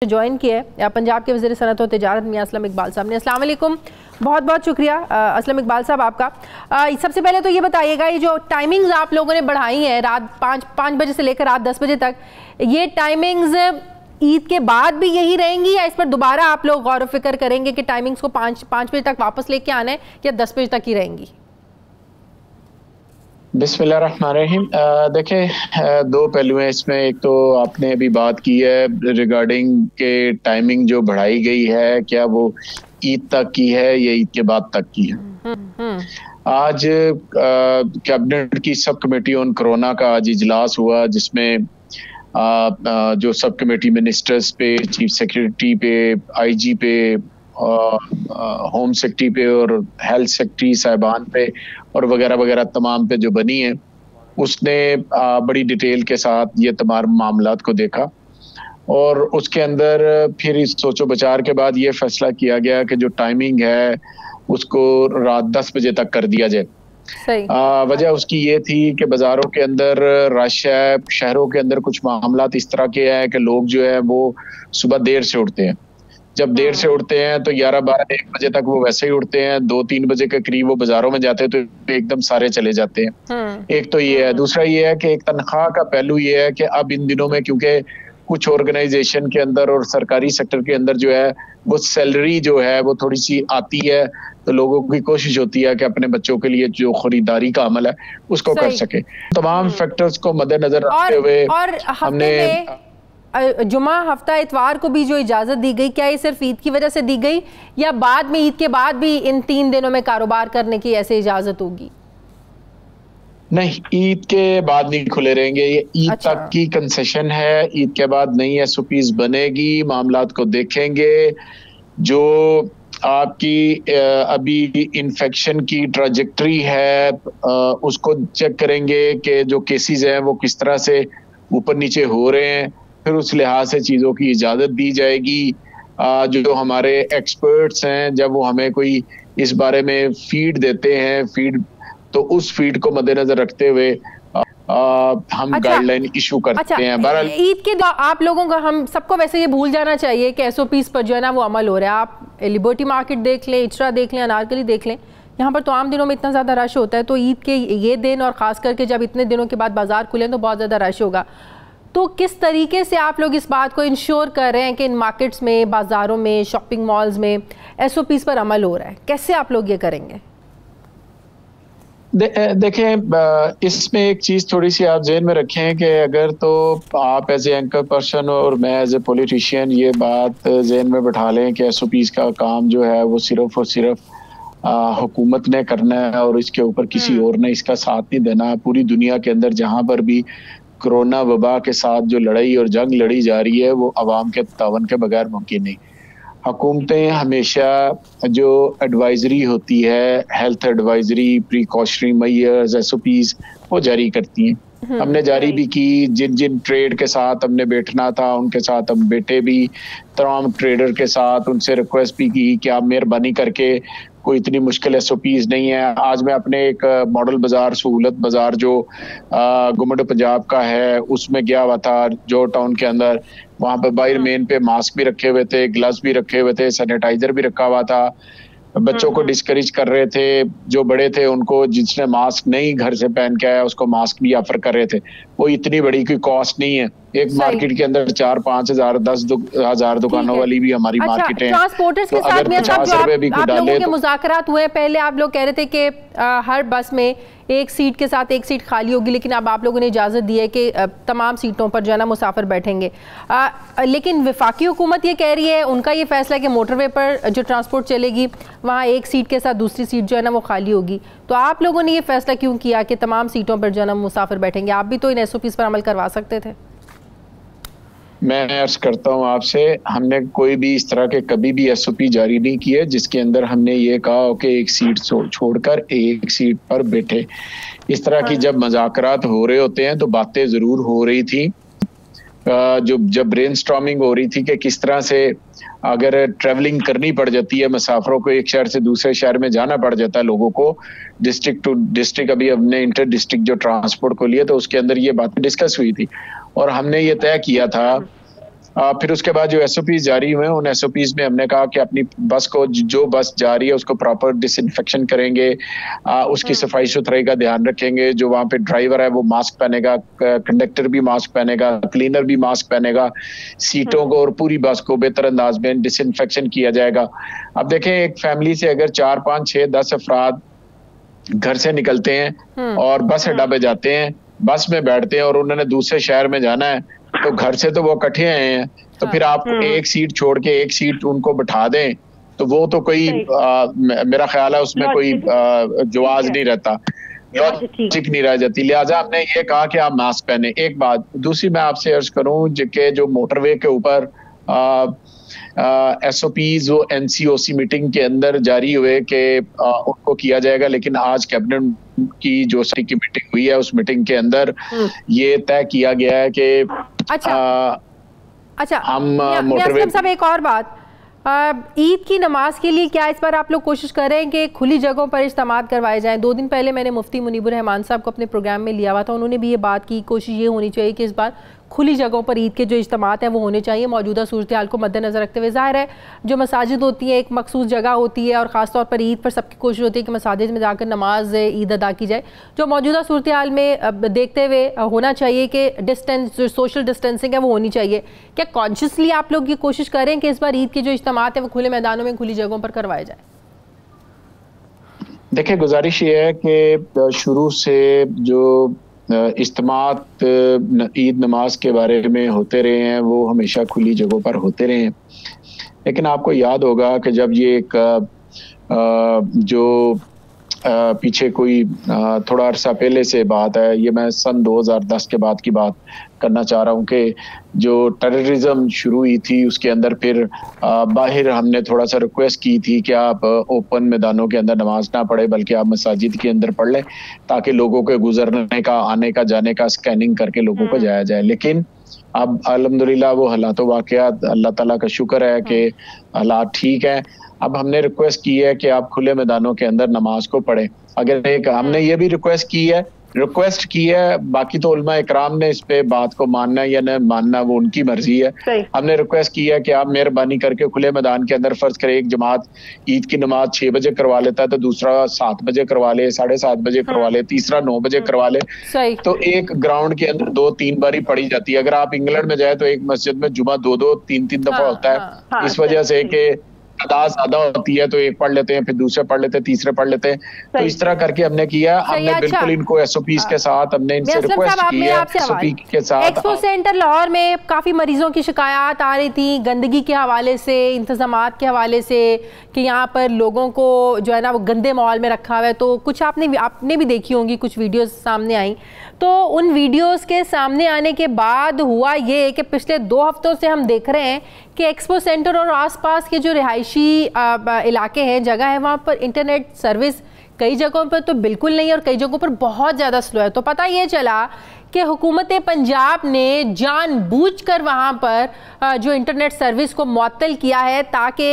Join किया है पंजाब के वज़ीर सनअत और तिजारत मियां असलम इकबाल साहब ने। अस्सलाम वालेकुम, बहुत बहुत शुक्रिया असलम इकबाल साहब आपका। सबसे पहले तो ये बताइएगा, ये जो टाइमिंग्स आप लोगों ने बढ़ाई हैं रात 5 बजे से लेकर रात 10 बजे तक, ये टाइमिंग्स ईद के बाद भी यही रहेंगी या इस पर दोबारा आप लोग गौर व फिक्र करेंगे कि टाइमिंग्स को 5 बजे तक वापस लेके आना है या 10 बजे तक ही रहेंगी? बिस्मिल्लाहिर्रहमानिर्रहीम। देखें, दो पहलू हैं इसमें। एक तो आपने अभी बात की है रिगार्डिंग के टाइमिंग जो बढ़ाई गई है, क्या वो ईद तक की है या ईद के बाद तक की है। आज कैबिनेट की सब कमेटी ऑन कोरोना का आज इजलास हुआ, जिसमें जो सब कमेटी मिनिस्टर्स पे, चीफ सेक्रेटरी पे, आईजी पे, होम सेक्रेटरी पे और हेल्थ सेक्रेटरी साहिबान पे और वगैरह वगैरह तमाम पे जो बनी है, उसने बड़ी डिटेल के साथ ये तमाम मामलात को देखा और उसके अंदर फिर इस सोचो विचार के बाद ये फैसला किया गया कि जो टाइमिंग है उसको रात 10 बजे तक कर दिया जाए। वजह उसकी ये थी कि बाजारों के अंदर रश है, शहरों के अंदर कुछ मामलात इस तरह के हैं कि लोग जो है वो सुबह देर से उठते हैं। जब देर से उठते हैं तो 11, 12, 1 बजे तक वो वैसे ही उठते हैं। 2, 3 बजे के करीब वो बाजारों में जाते हैं तो एकदम सारे चले जाते हैं। एक तो ये है। दूसरा ये है कि एक तनख्वाह का पहलू ये है कि अब इन दिनों में क्योंकि कुछ ऑर्गेनाइजेशन के अंदर और सरकारी सेक्टर के अंदर जो है वो सैलरी जो है वो थोड़ी सी आती है, तो लोगों की कोशिश होती है कि अपने बच्चों के लिए जो खरीदारी का अमल है उसको कर सके। तमाम फैक्टर्स को मद्देनजर रखते हुए हमने जुमा, हफ्ता, इतवार को भी जो इजाजत दी गई, क्या ये सिर्फ ईद की वजह से दी गई या बाद में ईद के बाद भी इन 3 दिनों में कारोबार करने की ऐसे इजाजत होगी? नहीं, ईद के बाद नहीं खुले रहेंगे। ये ईद तक की कंसेशन है, ईद के बाद नई एसओपीज बनेगी, मामलात को देखेंगे। जो आपकी अभी इन्फेक्शन की ट्राजेक्टरी है उसको चेक करेंगे कि जो केसेस हैं वो किस तरह से ऊपर नीचे हो रहे हैं, फिर उस लिहाज से चीज़ों की इजाज़त दी जाएगी। जो हमारे एक्सपर्ट्स हैं, जब वो हमें कोई इस बारे में फीड देते हैं, तो उस फीड को मद्देनजर रखते हुए हम गाइडलाइन इशू करते हैं। बहरहाल ईद के आप लोगों का, हम सबको वैसे ये भूल जाना चाहिए कि एसओपीज पर जो है ना वो अमल हो रहा है। आप लिबर्टी मार्केट देख लें, इचरा देख लें, अनारकली देख लें, यहाँ पर तो आम दिनों में इतना ज़्यादा रश होता है, तो ईद के ये दिन और ख़ास करके जब इतने दिनों के बाद बाजार खुले तो बहुत ज़्यादा रश होगा। तो किस तरीके से आप लोग इस बात को इंश्योर कर रहे हैं कि इन मार्केट्स में, बाज़ारों में, शॉपिंग मॉल्स में एसओपीज पर अमल हो रहा है? कैसे आप लोग ये करेंगे? देखें, इसमें एक चीज़ थोड़ी सी आप जेहन में रखें कि अगर तो आप एज ए एंकर पर्सन और मैं एज ए पॉलिटिशियन ये बात जेहन में बैठा लें कि एसओपीज का काम जो है वो सिर्फ और सिर्फ हुकूमत ने करना है और इसके ऊपर किसी और ने इसका साथ नहीं देना। पूरी दुनिया के अंदर जहाँ पर भी कोरोना वबा के साथ जो लड़ाई और जंग लड़ी जा रही है वो अवाम के तावन के बगैर मुमकिन नहीं। हुकूमतें हमेशा जो एडवाइजरी होती है, health advisory, precautionary measures, SOPs, वो जारी करती हैं। हमने जारी भी की। जिन जिन ट्रेड के साथ हमने बैठना था उनके साथ हम बैठे भी। तमाम ट्रेडर के साथ उनसे रिक्वेस्ट भी की कि आप मेहरबानी करके, कोई इतनी मुश्किल एसओपीज नहीं है। आज मैं अपने एक मॉडल बाजार, सहूलत बाजार जो गवर्नमेंट पंजाब का है उसमें गया हुआ था, जो टाउन के अंदर। वहाँ पर बाहर मेन पे मास्क भी रखे हुए थे, ग्लव्स भी रखे हुए थे, सैनिटाइजर भी रखा हुआ था। बच्चों को डिस्करेज कर रहे थे, जो बड़े थे उनको, जिसने मास्क नहीं घर से पहन के आया उसको मास्क भी ऑफर कर रहे थे। वो इतनी बड़ी कोई कॉस्ट नहीं है। एक मार्केट के अंदर 4-5 हजार 10,000 दुकानों वाली भी हमारी मार्केट है। ट्रांसपोर्टर्स के साथ में आप लोगों के मुज़ाकरात हुए, पहले आप लोग कह रहे थे कि हर बस में एक सीट के साथ एक सीट खाली होगी, लेकिन अब आप लोगों ने इजाज़त दी है कि तमाम सीटों पर जो है ना मुसाफिर बैठेंगे। लेकिन वफाकी हुकूमत ये कह रही है, उनका ये फैसला है कि मोटरवे पर जो ट्रांसपोर्ट चलेगी वहाँ एक सीट के साथ दूसरी सीट जो है ना वो खाली होगी। तो आप लोगों ने ये फैसला क्यों किया कि तमाम सीटों पर जो है ना मुसाफिर बैठेंगे? आप भी तो इन एसओपीज पर अमल करवा सकते थे। मैं अर्ज करता हूँ आपसे, हमने कोई भी इस तरह के कभी भी एसओपी जारी नहीं किए जिसके अंदर हमने ये कहा कि एक सीट छोड़कर एक सीट पर बैठे। इस तरह की जब मुज़ाकरात हो रहे होते हैं तो बातें जरूर हो रही थी। जब ब्रेनस्टॉर्मिंग हो रही थी कि किस तरह से अगर ट्रैवलिंग करनी पड़ जाती है, मुसाफिरों को एक शहर से दूसरे शहर में जाना पड़ जाता है, लोगों को डिस्ट्रिक्ट टू डिस्ट्रिक्ट, अभी हमने इंटर डिस्ट्रिक्ट जो ट्रांसपोर्ट को लिया तो उसके अंदर ये बातें डिस्कस हुई थी और हमने ये तय किया था फिर उसके बाद जो SOPs जारी हुए उन SOPs में हमने कहा कि अपनी बस को, जो बस जा रही है उसको प्रॉपर डिसइंफेक्शन करेंगे, उसकी सफाई सुथराई का ध्यान रखेंगे, जो वहाँ पे ड्राइवर है वो मास्क पहनेगा, कंडक्टर भी मास्क पहनेगा, क्लीनर भी मास्क पहनेगा, सीटों को और पूरी बस को बेहतर अंदाज में डिसइंफेक्शन किया जाएगा। अब देखें, एक फैमिली से अगर 4, 5, 6, 10 अफराद घर से निकलते हैं और बस अड्डा पे जाते हैं, बस में बैठते हैं और उन्होंने दूसरे शहर में जाना है, तो घर से तो वो इकट्ठे आए हैं, तो फिर आप एक सीट छोड़ के एक सीट उनको बिठा दें, तो वो तो कोई मेरा ख्याल है उसमें कोई जवाज नहीं रहता, लॉजिक नहीं रह जाती। लिहाजा हमने ये कहा कि आप मास्क पहने। एक बात। दूसरी मैं आपसे अर्ज करूं कि जो मोटरवे के ऊपर SOPs वो NCOC मीटिंग के अंदर जारी हुए कि उनको किया जाएगा, लेकिन आज कैबिनेट की जो की मीटिंग हुई है उस मीटिंग के अंदर ये तय किया गया है कि अच्छा हम मोटरवे। साहब एक और बात, ईद की नमाज के लिए क्या इस बार आप लोग कोशिश कर रहे हैं कि खुली जगहों पर इज्तिमात करवाए जाएं? 2 दिन पहले मैंने मुफ्ती मुनीबुर रहमान साहब को अपने प्रोग्राम में लिया हुआ था, उन्होंने भी ये बात की, कोशिश ये होनी चाहिए कि इस बार खुली जगहों पर ईद के जो इज्तिमात हैं वो होने चाहिए। मौजूदा सूरत हाल को मद्देनजर रखते हुए ज़ाहिर है जो मसाजिद होती है एक मखसूस जगह होती है और ख़ास तौर पर ईद पर सबकी कोशिश होती है कि मसाजिद में जाकर नमाज ईद अदा की जाए। जो मौजूदा सूरत हाल में देखते हुए होना चाहिए कि डिस्टेंस, जो सोशल डिस्टेंसिंग है वो होनी चाहिए। क्या कॉन्शियसली आप लोग ये कोशिश करें कि इस बार ईद के जो इज्तिमात है वो खुले मैदानों में, खुली जगहों पर करवाए जाए? देखिए, गुजारिश ये है कि शुरू से जो इज्तिमात ईद नमाज के बारे में होते रहे हैं वो हमेशा खुली जगहों पर होते रहे हैं, लेकिन आपको याद होगा कि जब ये एक जो पीछे कोई थोड़ा अरसा पहले से बात है, ये मैं सन 2010 के बाद की बात करना चाह रहा हूँ कि जो टेररिज्म शुरू हुई थी उसके अंदर फिर बाहर हमने थोड़ा सा रिक्वेस्ट की थी कि आप ओपन मैदानों के अंदर नमाज ना पढ़े बल्कि आप मसाजिद के अंदर पढ़ लें ताकि लोगों के गुजरने का, आने का, जाने का स्कैनिंग करके लोगों को जाया जाए। लेकिन अब अल्हम्दुलिल्लाह वो हालात वाक़यात, अल्लाह ताला का शुक्र है कि हालात ठीक है। अब हमने रिक्वेस्ट की है कि आप खुले मैदानों के अंदर नमाज को पढ़ें। अगर एक हमने ये भी रिक्वेस्ट की है, बाकी तो उलमा इकराम ने इस पे बात को मानना या न मानना वो उनकी मर्जी है। हमने रिक्वेस्ट की है कि आप मेहरबानी करके खुले मैदान के अंदर, फर्ज करें एक जमात ईद की नमाज 6 बजे करवा लेता है तो दूसरा 7 बजे करवा ले, 7:30 बजे करवा ले, तीसरा 9 बजे करवा ले, तो एक ग्राउंड के अंदर 2-3 बारी पढ़ी जाती है। अगर आप इंग्लैंड में जाए तो एक मस्जिद में जुमा 2-2, 3-3 दफा होता है, इस वजह से कि तादाद ज्यादा होती है तो एक पढ़ लेते हैं, फिर दूसरे पढ़ लेते हैं, तीसरे पढ़ लेते हैं, तो इस तरह करके हमने किया। हमने बिल्कुल इनको SOPs के साथ हमने इनसे रिक्वेस्ट की है SOP के साथ। एक्सपो सेंटर लाहौर में काफी मरीजों की शिकायत आ रही थी गंदगी के हवाले से, इंतजामात के हवाले से कि यहाँ पर लोगों को जो है ना वो गंदे माहौल में रखा हुआ है। तो कुछ आपने भी देखी होंगी, कुछ वीडियोस सामने आई, तो उन वीडियोस के सामने आने के बाद हुआ ये कि पिछले 2 हफ्तों से हम देख रहे हैं कि एक्सपो सेंटर और आसपास के जो रिहायशी इलाके हैं, जगह है, वहाँ पर इंटरनेट सर्विस कई जगहों पर तो बिल्कुल नहीं और कई जगहों पर बहुत ज़्यादा स्लो है। तो पता ये चला कि हुकूमत पंजाब ने जानबूझकर वहाँ पर जो इंटरनेट सर्विस को मुअत्तल किया है ताकि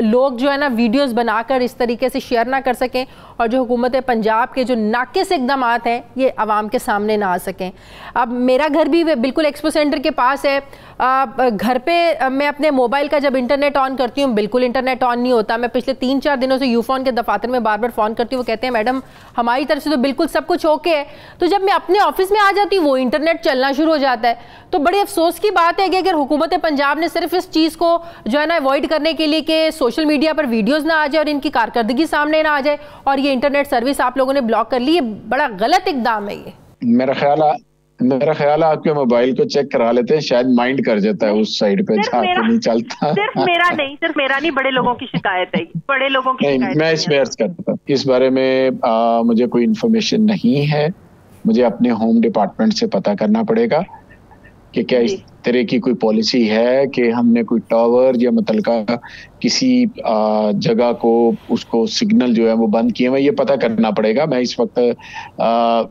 लोग जो है ना वीडियोस बनाकर इस तरीके से शेयर ना कर सकें और जो हुकूमत पंजाब के जो नाकिस इक़दामात हैं ये आवाम के सामने ना आ सकें। अब मेरा घर भी बिल्कुल एक्सपो सेंटर के पास है। घर पे मैं अपने मोबाइल का जब इंटरनेट ऑन करती हूँ बिल्कुल इंटरनेट ऑन नहीं होता। मैं पिछले 3-4 दिनों से यूफोन के दफातर में बार बार फ़ोन करती हूँ, वो कहते हैं मैडम हमारी तरफ से तो बिल्कुल सब कुछ ओके है। तो जब मैं अपने ऑफिस में आ जाती हूँ वो इंटरनेट चलना शुरू हो जाता है। तो बड़ी अफसोस की बात है कि अगर हुकूमत पंजाब ने सिर्फ इस चीज़ को जो है ना अवॉइड करने के लिए कि सोशल मीडिया पर वीडियोज़ ना आ जाए और इनकी कारकर्दगी सामने ना आ जाए और ये इंटरनेट सर्विस आप लोगों ने ब्लॉक कर ली, ये बड़ा गलत इकदाम है। ये मेरा ख्याल है आपके मोबाइल को चेक करा लेते हैं, शायद माइंड कर जाता है उस साइड पे जाके नहीं चलता। सिर्फ मेरा नहीं, बड़े लोगों की शिकायत है, बड़े लोगों की शिकायत। मैं इसमें अर्ज करता हूं, इस बारे में मुझे कोई इन्फॉर्मेशन नहीं है। मुझे अपने होम डिपार्टमेंट से पता करना पड़ेगा कि क्या इस तरह की कोई पॉलिसी है कि हमने कोई टावर या मुतलका किसी जगह को उसको सिग्नल जो है वो बंद किए हुए, ये पता करना पड़ेगा। मैं इस वक्त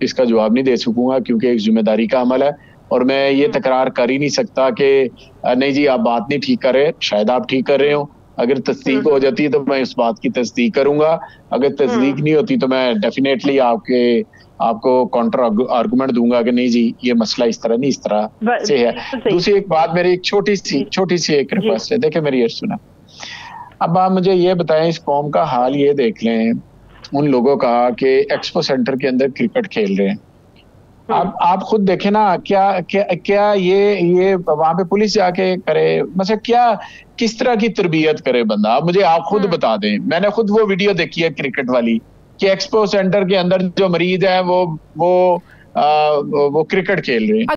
इसका जवाब नहीं दे सकूंगा क्योंकि एक जिम्मेदारी का अमल है और मैं ये तकरार कर ही नहीं सकता कि नहीं जी आप बात नहीं ठीक कर रहे। शायद आप ठीक कर रहे हो अगर तस्दीक हो जाती है तो मैं इस बात की तस्दीक करूंगा, अगर तस्दीक नहीं होती तो मैं डेफिनेटली आपको काउंटर आर्गुमेंट दूंगा कि नहीं जी ये मसला इस तरह नहीं, इस तरह से है। दूसरी एक बात, मेरी एक छोटी सी एक रिक्वेस्ट है, देखिए मेरी ये सुना। अब आप मुझे ये बताएं, इस कौम का हाल ये देख लें उन लोगों का कि एक्सपो सेंटर के अंदर क्रिकेट खेल रहे हैं। आप खुद देखें ना, क्या ये वहां पे पुलिस जाके करे, मतलब क्या किस तरह की तरबियत करे बंदा? आप मुझे खुद बता दें। मैंने खुद वो वीडियो देखी है क्रिकेट वाली कि एक्सपो सेंटर के अंदर जो मरीज है वो क्रिकेट खेल रहे हैं।